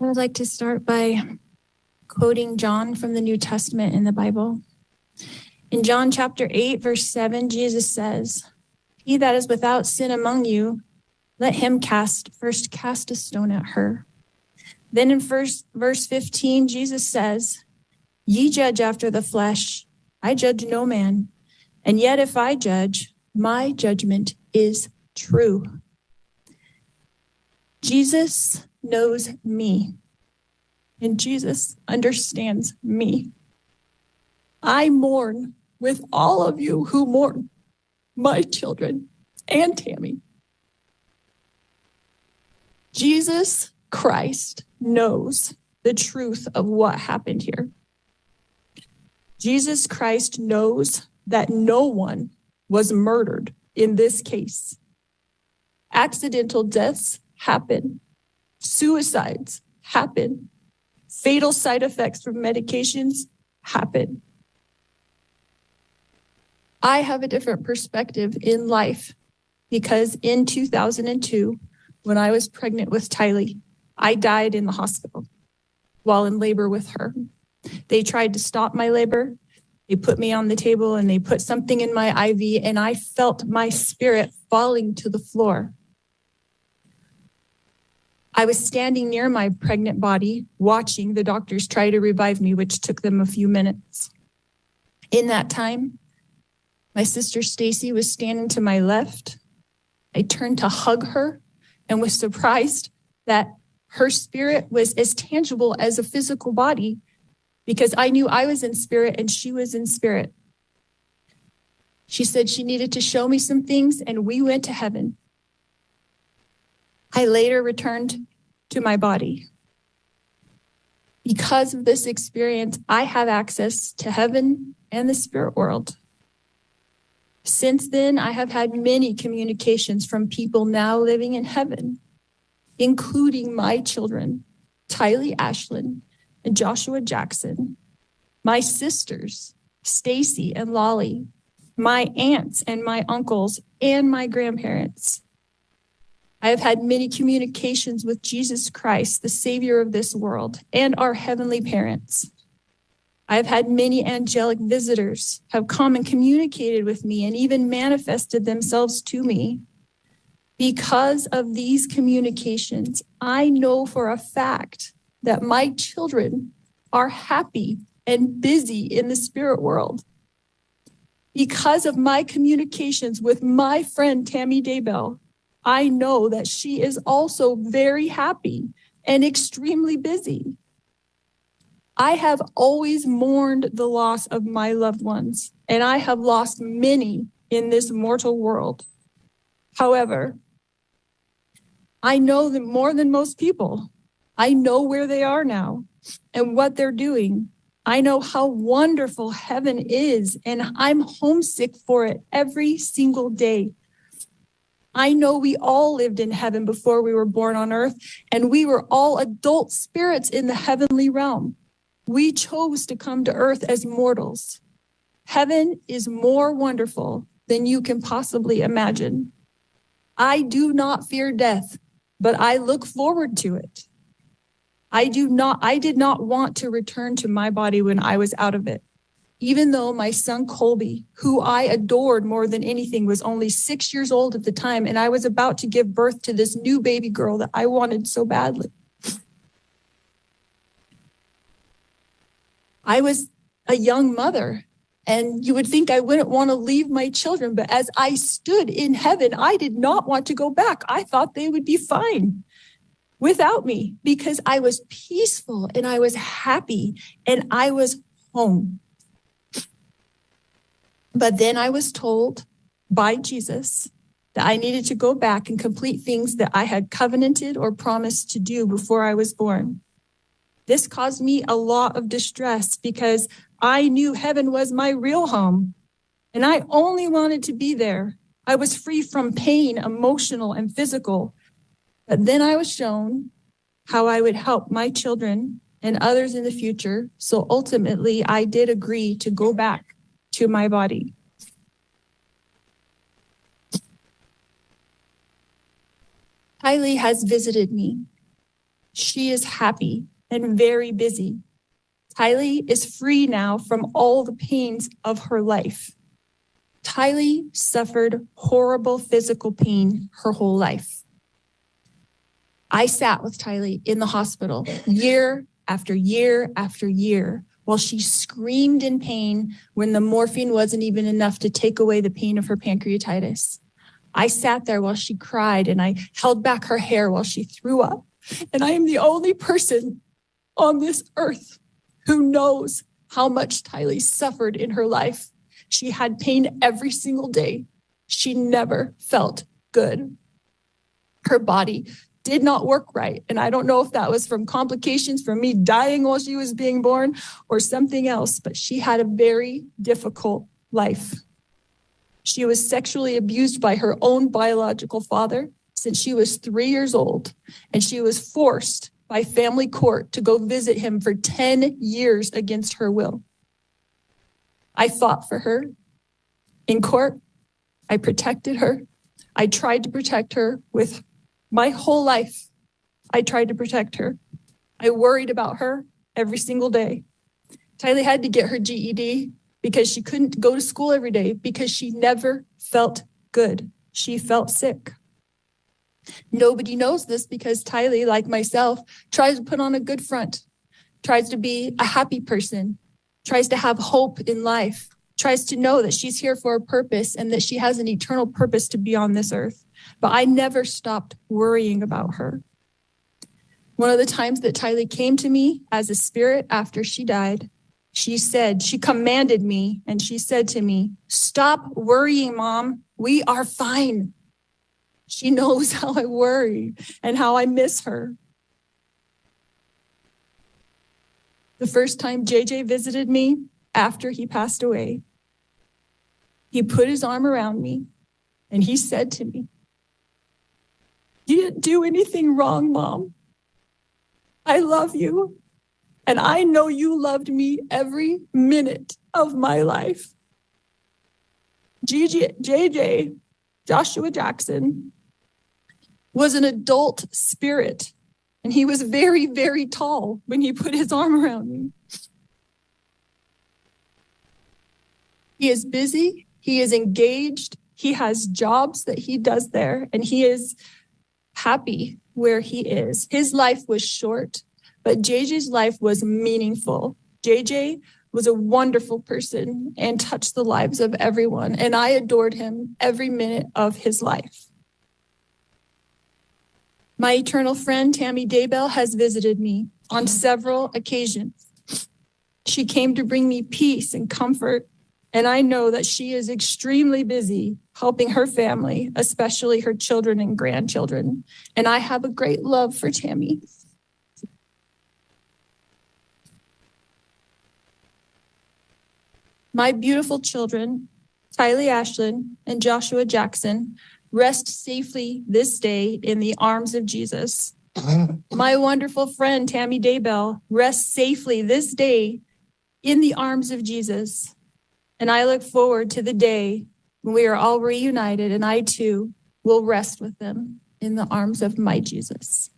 I would like to start by quoting John from the New Testament in the Bible. In John chapter 8, verse 7, Jesus says, "He that is without sin among you, let him first cast a stone at her." Then in verse 15, Jesus says, "Ye judge after the flesh, I judge no man. And yet if I judge, my judgment is true." Jesus knows me, and Jesus understands me. I mourn with all of you who mourn my children and Tammy. Jesus Christ knows the truth of what happened here. Jesus Christ knows that no one was murdered in this case. Accidental deaths happen. Suicides happen. Fatal side effects from medications happen. I have a different perspective in life because in 2002, when I was pregnant with Tylee, I died in the hospital while in labor with her. They tried to stop my labor. They put me on the table and they put something in my IV, and I felt my spirit falling to the floor. I was standing near my pregnant body, watching the doctors try to revive me, which took them a few minutes. In that time, my sister Stacy was standing to my left. I turned to hug her and was surprised that her spirit was as tangible as a physical body, because I knew I was in spirit and she was in spirit. She said she needed to show me some things, and we went to heaven. I later returned to my body. Because of this experience, I have access to heaven and the spirit world. Since then, I have had many communications from people now living in heaven, including my children, Tylee Ashlyn and Joshua Jackson, my sisters, Stacy and Lolly, my aunts and my uncles, and my grandparents. I have had many communications with Jesus Christ, the Savior of this world, and our heavenly parents. I have had many angelic visitors have come and communicated with me and even manifested themselves to me. Because of these communications, I know for a fact that my children are happy and busy in the spirit world. Because of my communications with my friend Tammy Daybell, I know that she is also very happy and extremely busy. I have always mourned the loss of my loved ones, and I have lost many in this mortal world. However, I know them more than most people. I know where they are now and what they're doing. I know how wonderful heaven is, and I'm homesick for it every single day. I know we all lived in heaven before we were born on earth, and we were all adult spirits in the heavenly realm. We chose to come to earth as mortals. Heaven is more wonderful than you can possibly imagine. I do not fear death, but I look forward to it. I did not want to return to my body when I was out of it. Even though my son Colby, who I adored more than anything, was only 6 years old at the time, and I was about to give birth to this new baby girl that I wanted so badly. I was a young mother, and you would think I wouldn't want to leave my children, but as I stood in heaven, I did not want to go back. I thought they would be fine without me because I was peaceful and I was happy and I was home. But then I was told by Jesus that I needed to go back and complete things that I had covenanted or promised to do before I was born. This caused me a lot of distress because I knew heaven was my real home, and I only wanted to be there. I was free from pain, emotional and physical. But then I was shown how I would help my children and others in the future. So ultimately, I did agree to go back to my body. Tylee has visited me. She is happy and very busy. Tylee is free now from all the pains of her life. Tylee suffered horrible physical pain her whole life. I sat with Tylee in the hospital year after year after year while she screamed in pain when the morphine wasn't even enough to take away the pain of her pancreatitis. I sat there while she cried and I held back her hair while she threw up. And I am the only person on this earth who knows how much Tylee suffered in her life. She had pain every single day. She never felt good. Her body did not work right. And I don't know if that was from complications from me dying while she was being born or something else, but she had a very difficult life. She was sexually abused by her own biological father since she was 3 years old, and she was forced by family court to go visit him for 10 years against her will. I fought for her in court. I protected her. I tried to protect her with my whole life. I tried to protect her. I worried about her every single day. Tylee had to get her GED because she couldn't go to school every day because she never felt good. She felt sick. Nobody knows this because Tylee, like myself, tries to put on a good front, tries to be a happy person, tries to have hope in life, tries to know that she's here for a purpose and that she has an eternal purpose to be on this earth. But I never stopped worrying about her. One of the times that Tylee came to me as a spirit after she died, she commanded me and she said to me, "Stop worrying, Mom. We are fine." She knows how I worry and how I miss her. The first time JJ visited me after he passed away, he put his arm around me and he said to me, "You didn't do anything wrong, Mom. I love you. And I know you loved me every minute of my life." JJ, Joshua Jackson, was an adult spirit. And he was very, very tall when he put his arm around me. He is busy. He is engaged. He has jobs that he does there. And he is happy where he is. His life was short, but JJ's life was meaningful. JJ was a wonderful person and touched the lives of everyone. And I adored him every minute of his life. My eternal friend, Tammy Daybell, has visited me on several occasions. She came to bring me peace and comfort, and I know that she is extremely busy helping her family, especially her children and grandchildren. And I have a great love for Tammy. My beautiful children, Tylee Ashlyn and Joshua Jackson, rest safely this day in the arms of Jesus. My wonderful friend, Tammy Daybell, rests safely this day in the arms of Jesus. And I look forward to the day when we are all reunited and I too will rest with them in the arms of my Jesus.